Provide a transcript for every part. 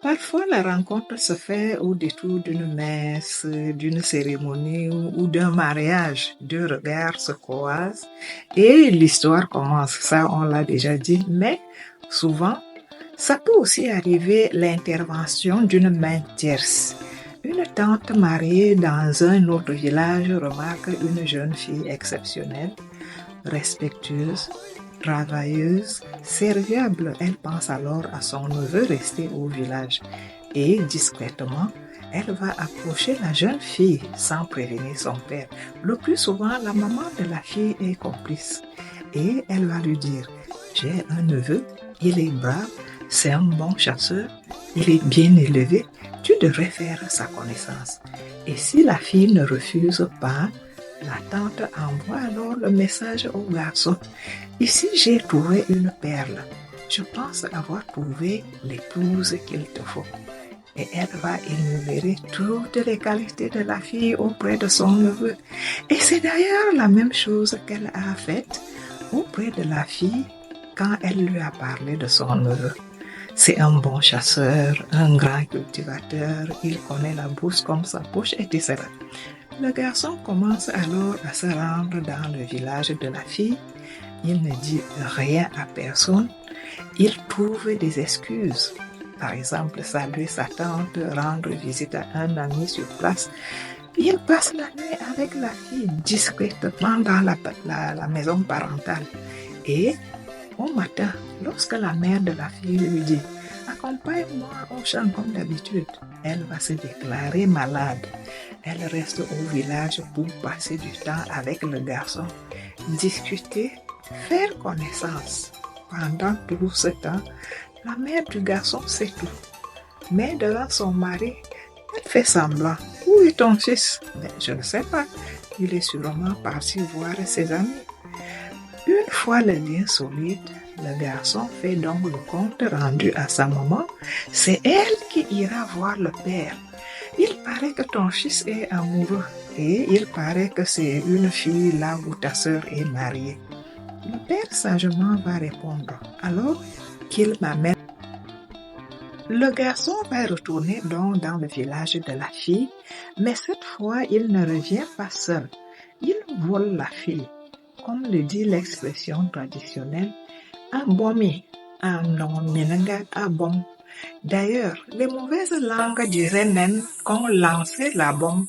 Parfois, la rencontre se fait au détour d'une messe, d'une cérémonie ou d'un mariage. Deux regards se croisent et l'histoire commence. Ça, on l'a déjà dit. Mais souvent, ça peut aussi arriver l'intervention d'une main tierce. Une tante mariée dans un autre village remarque une jeune fille exceptionnelle, respectueuse, travailleuse, serviable. Elle pense alors à son neveu resté au village et discrètement, elle va approcher la jeune fille sans prévenir son père. Le plus souvent, la maman de la fille est complice et elle va lui dire: j'ai un neveu, il est brave, c'est un bon chasseur, il est bien élevé, tu devrais faire sa connaissance. Et si la fille ne refuse pas, la tante envoie alors le message au garçon: ici, j'ai trouvé une perle. Je pense avoir trouvé l'épouse qu'il te faut. Et elle va énumérer toutes les qualités de la fille auprès de son neveu. Et c'est d'ailleurs la même chose qu'elle a faite auprès de la fille quand elle lui a parlé de son neveu. C'est un bon chasseur, un grand cultivateur, il connaît la bourse comme sa poche, etc. Le garçon commence alors à se rendre dans le village de la fille. Il ne dit rien à personne. Il trouve des excuses. Par exemple, saluer sa tante, rendre visite à un ami sur place. Il passe la nuit avec la fille discrètement dans la maison parentale. Et au matin, lorsque la mère de la fille lui dit: accompagne-moi au champ comme d'habitude, elle va se déclarer malade. Elle reste au village pour passer du temps avec le garçon, discuter, faire connaissance. Pendant tout ce temps, la mère du garçon sait tout. Mais devant son mari, elle fait semblant. Où est ton fils? Je ne sais pas. Il est sûrement parti voir ses amis. Une fois le lien solide, le garçon fait donc le compte rendu à sa maman. C'est elle qui ira voir le père. Il paraît que ton fils est amoureux et il paraît que c'est une fille là où ta sœur est mariée. Le père sagement va répondre alors qu'il m'amène. Le garçon va retourner donc dans le village de la fille, mais cette fois il ne revient pas seul. Il vole la fille. Comme le dit l'expression traditionnelle, abomi, non menanga abom. D'ailleurs, les mauvaises langues diraient même qu'on lançait la bombe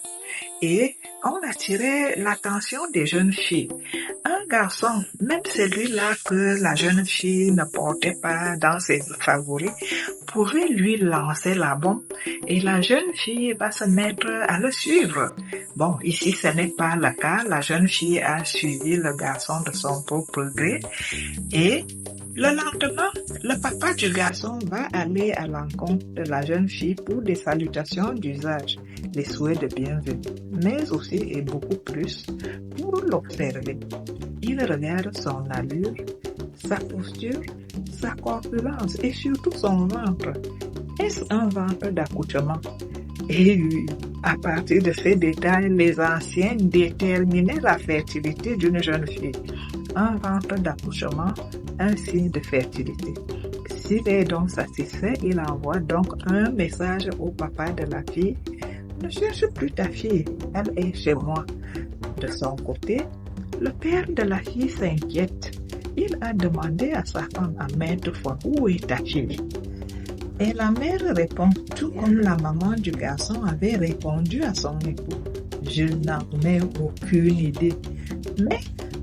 et on attirait l'attention des jeunes filles. Un garçon, même celui-là que la jeune fille ne portait pas dans ses favoris, pourrait lui lancer la bombe et la jeune fille va se mettre à le suivre. Bon, ici ce n'est pas le cas. La jeune fille a suivi le garçon de son propre gré et le lendemain, le papa du garçon va aller à l'encontre de la jeune fille pour des salutations d'usage, des souhaits de bienvenue, mais aussi et beaucoup plus pour l'observer. Il regarde son allure, sa posture, sa corpulence et surtout son ventre. Est-ce un ventre d'accouchement? Et à partir de ces détails, les anciens déterminaient la fertilité d'une jeune fille. Un ventre d'accouchement, un signe de fertilité. S'il est donc satisfait, il envoie donc un message au papa de la fille: ne cherche plus ta fille, elle est chez moi. De son côté, le père de la fille s'inquiète. Il a demandé à sa femme à maintes fois: où est ta fille? Et la mère répond, tout comme la maman du garçon avait répondu à son époux: je n'en ai aucune idée. Mais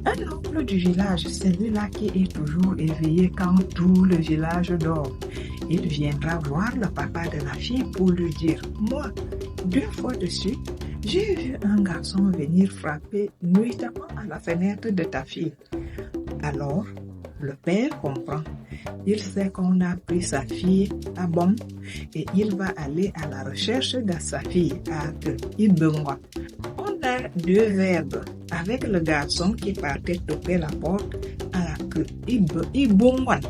un oncle du village, celui-là qui est toujours éveillé quand tout le village dort, il viendra voir le papa de la fille pour lui dire: moi, 2 fois de suite, j'ai vu un garçon venir frapper nuitamment à la fenêtre de ta fille. Alors, le père comprend. Il sait qu'on a pris sa fille à bon et il va aller à la recherche de sa fille à Ibengwa. On a 2 verbes avec le garçon qui partait toquer la porte à Ibengwa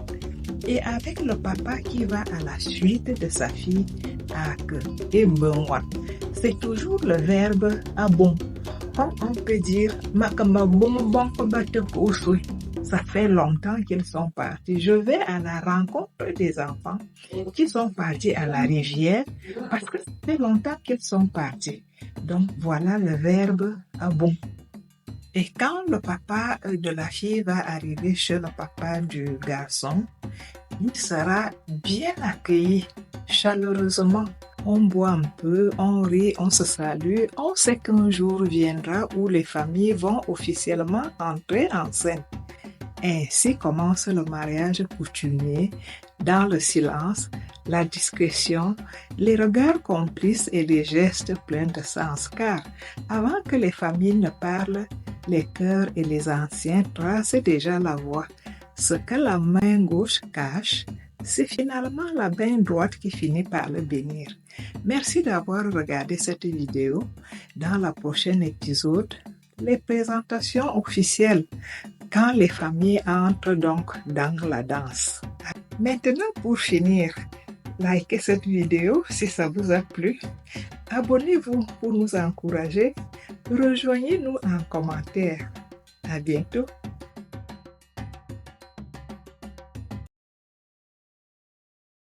et avec le papa qui va à la suite de sa fille à Ibengwa. C'est toujours le verbe abon. Comme on peut dire, ça ça fait longtemps qu'ils sont partis. Je vais à la rencontre des enfants qui sont partis à la rivière parce que ça fait longtemps qu'ils sont partis. Donc voilà le verbe bon. Et quand le papa de la fille va arriver chez le papa du garçon, il sera bien accueilli chaleureusement. On boit un peu, on rit, on se salue. On sait qu'un jour viendra où les familles vont officiellement entrer en scène. Ainsi commence le mariage coutumier, dans le silence, la discrétion, les regards complices et les gestes pleins de sens. Car avant que les familles ne parlent, les cœurs et les anciens tracent déjà la voie. Ce que la main gauche cache, c'est finalement la main droite qui finit par le bénir. Merci d'avoir regardé cette vidéo. Dans la prochaine épisode, les présentations officielles, quand les familles entrent donc dans la danse. Maintenant, pour finir, likez cette vidéo si ça vous a plu. Abonnez-vous pour nous encourager. Rejoignez-nous en commentaire. À bientôt.